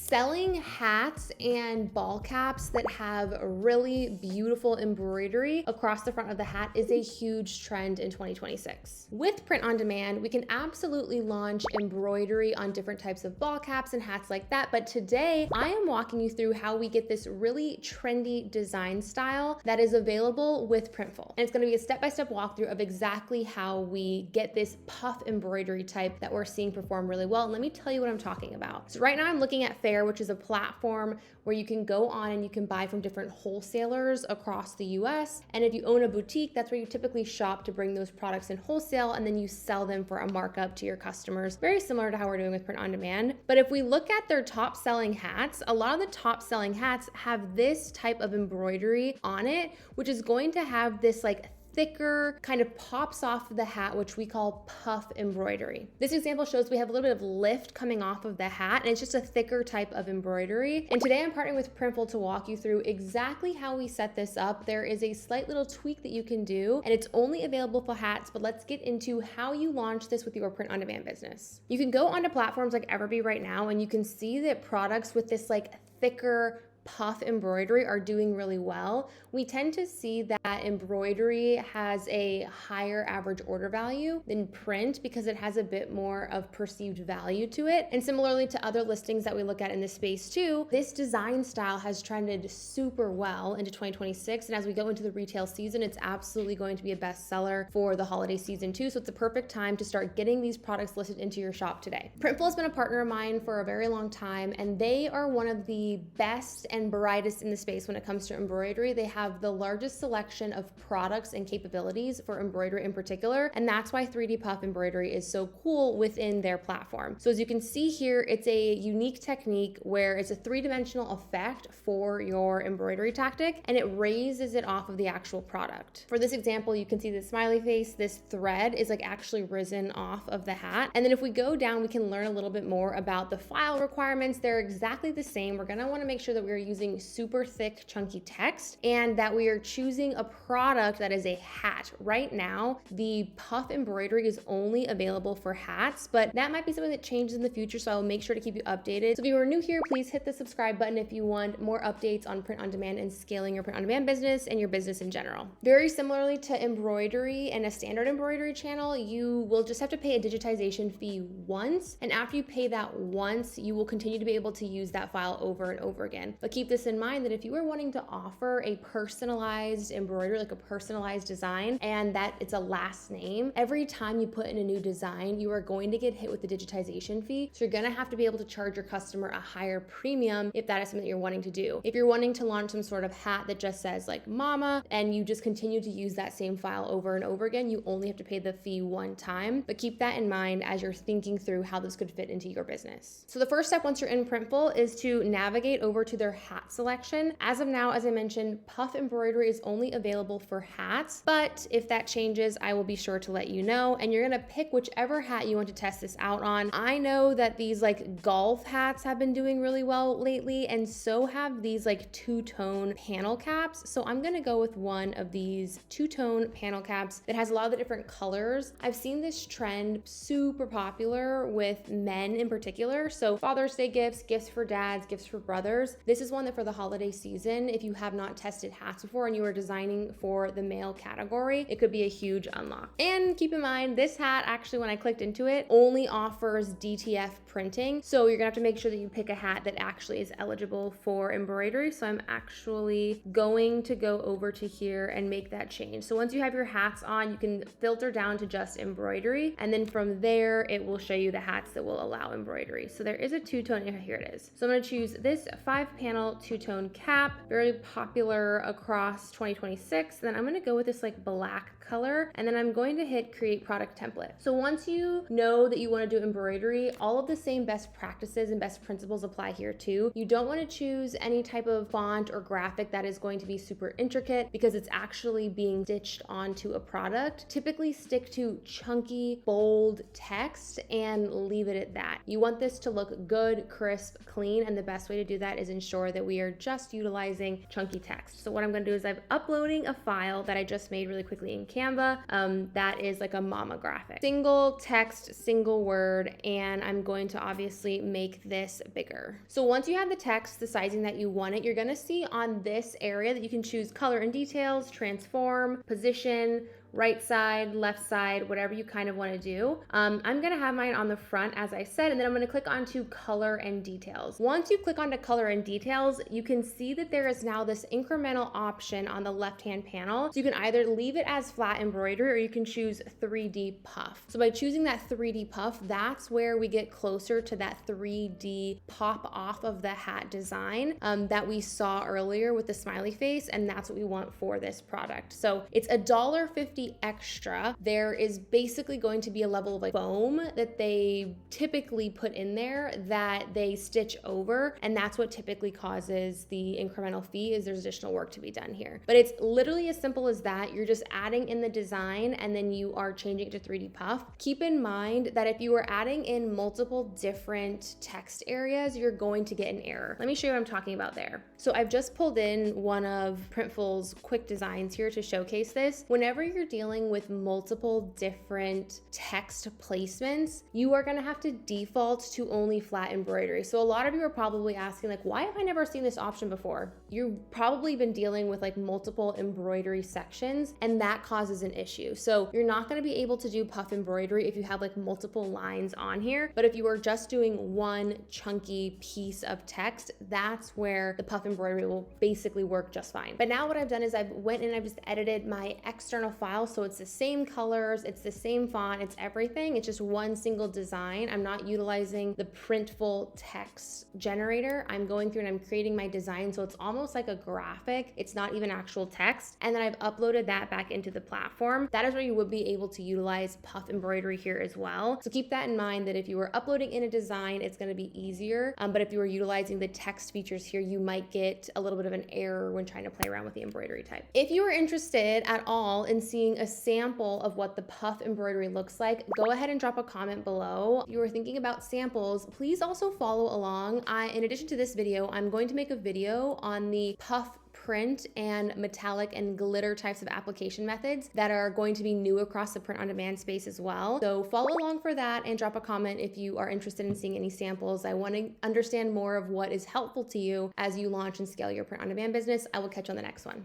Selling hats and ball caps that have really beautiful embroidery across the front of the hat is a huge trend in 2026. With print on demand, we can absolutely launch embroidery on different types of ball caps and hats like that, but today I am walking you through how we get this really trendy design style that is available with Printful. And it's gonna be a step-by-step walkthrough of exactly how we get this puff embroidery type that we're seeing perform really well. And let me tell you what I'm talking about. So right now I'm looking at which is a platform where you can go on and you can buy from different wholesalers across the US. And if you own a boutique, that's where you typically shop to bring those products in wholesale, and then you sell them for a markup to your customers, very similar to how we're doing with print on demand. But if we look at their top selling hats, a lot of the top selling hats have this type of embroidery on it, which is going to have this like thicker, kind of pops off of the hat, which we call puff embroidery. This example shows we have a little bit of lift coming off of the hat, and it's just a thicker type of embroidery. And today I'm partnering with Printful to walk you through exactly how we set this up. There is a slight little tweak that you can do, and it's only available for hats, but let's get into how you launch this with your print on demand business. You can go onto platforms like Everbee right now, and you can see that products with this like thicker puff embroidery are doing really well. We tend to see that embroidery has a higher average order value than print because it has a bit more of perceived value to it. And similarly to other listings that we look at in this space too, this design style has trended super well into 2026. And as we go into the retail season, it's absolutely going to be a bestseller for the holiday season too. So it's a perfect time to start getting these products listed into your shop today. Printful has been a partner of mine for a very long time, and they are one of the best and brightest in the space when it comes to embroidery. They have the largest selection of products and capabilities for embroidery in particular, and that's why 3D puff embroidery is so cool within their platform. So as you can see here, it's a unique technique where it's a three-dimensional effect for your embroidery tactic, and it raises it off of the actual product. For this example, you can see the smiley face. This thread is like actually risen off of the hat. And then if we go down, we can learn a little bit more about the file requirements. They're exactly the same. We're gonna wanna make sure that we're using super thick, chunky text, and that we are choosing a product that is a hat. Right now, the puff embroidery is only available for hats, but that might be something that changes in the future, so I'll make sure to keep you updated. So if you are new here, please hit the subscribe button if you want more updates on print on demand and scaling your print on demand business and your business in general. Very similarly to embroidery and a standard embroidery channel, you will just have to pay a digitization fee once, and after you pay that once, you will continue to be able to use that file over and over again. But keep this in mind that if you are wanting to offer a personalized embroidery, like a personalized design, and that it's a last name, every time you put in a new design, you are going to get hit with the digitization fee. So you're gonna have to be able to charge your customer a higher premium if that is something that you're wanting to do. If you're wanting to launch some sort of hat that just says like mama, and you just continue to use that same file over and over again, you only have to pay the fee one time. But keep that in mind as you're thinking through how this could fit into your business. So the first step once you're in Printful is to navigate over to their hat selection. As of now, as I mentioned, puff embroidery is only available for hats, but if that changes, I will be sure to let you know, and you're gonna pick whichever hat you want to test this out on. I know that these like golf hats have been doing really well lately, and so have these like two-tone panel caps. So I'm gonna go with one of these two-tone panel caps that has a lot of the different colors. I've seen this trend super popular with men in particular. So Father's Day gifts, gifts for dads, gifts for brothers. This is one that for the holiday season, if you have not tested hats before and you are designing for the male category, it could be a huge unlock. And keep in mind, this hat actually, when I clicked into it, only offers DTF printing. So you're gonna have to make sure that you pick a hat that actually is eligible for embroidery. So I'm actually going to go over to here and make that change. So once you have your hats on, you can filter down to just embroidery. And then from there, it will show you the hats that will allow embroidery. So there is a two-tone, here it is. So I'm gonna choose this 5-panel two-tone cap, very popular across 2026. Then I'm gonna go with this like black color, and then I'm going to hit create product template. So once you know that you want to do embroidery, all of the same best practices and best principles apply here too. You don't want to choose any type of font or graphic that is going to be super intricate because it's actually being stitched onto a product. Typically stick to chunky, bold text and leave it at that. You want this to look good, crisp, clean, and the best way to do that is ensure sure that we are just utilizing chunky text. So what I'm gonna do is I'm uploading a file that I just made really quickly in Canva. That is like a mama graphic. Single text, single word, and I'm going to obviously make this bigger. So once you have the text, the sizing that you want it, you're gonna see on this area that you can choose color and details, transform, position, right side, left side, whatever you kind of want to do. I'm going to have mine on the front, as I said, and then I'm going to click onto color and details. Once you click onto color and details, you can see that there is now this incremental option on the left-hand panel. So you can either leave it as flat embroidery or you can choose 3D puff. So by choosing that 3D puff, that's where we get closer to that 3D pop off of the hat design that we saw earlier with the smiley face, and that's what we want for this product. So it's $1.50 extra. There is basically going to be a level of like foam that they typically put in there that they stitch over, and that's what typically causes the incremental fee, is there's additional work to be done here. But it's literally as simple as that. You're just adding in the design and then you are changing it to 3D puff. Keep in mind that if you are adding in multiple different text areas, you're going to get an error. Let me show you what I'm talking about there. So I've just pulled in one of Printful's quick designs here to showcase this. Whenever you're dealing with multiple different text placements, you are going to have to default to only flat embroidery. So a lot of you are probably asking, like, why have I never seen this option before? You've probably been dealing with like multiple embroidery sections, and that causes an issue. So you're not going to be able to do puff embroidery if you have like multiple lines on here. But if you are just doing one chunky piece of text, that's where the puff embroidery will basically work just fine. But now what I've done is I've went and I've just edited my external file. So it's the same colors, it's the same font, it's everything. It's just one single design. I'm not utilizing the Printful text generator. I'm going through and I'm creating my design. So it's almost like a graphic. It's not even actual text. And then I've uploaded that back into the platform. That is where you would be able to utilize puff embroidery here as well. So keep that in mind, that if you were uploading in a design, it's going to be easier. But if you were utilizing the text features here, you might get a little bit of an error when trying to play around with the embroidery type. If you are interested at all in seeing a sample of what the puff embroidery looks like, go ahead and drop a comment below. If you are thinking about samples, please also follow along. In addition to this video, I'm going to make a video on the puff print and metallic and glitter types of application methods that are going to be new across the print on demand space as well. So follow along for that and drop a comment if you are interested in seeing any samples. I want to understand more of what is helpful to you as you launch and scale your print on demand business. I will catch you on the next one.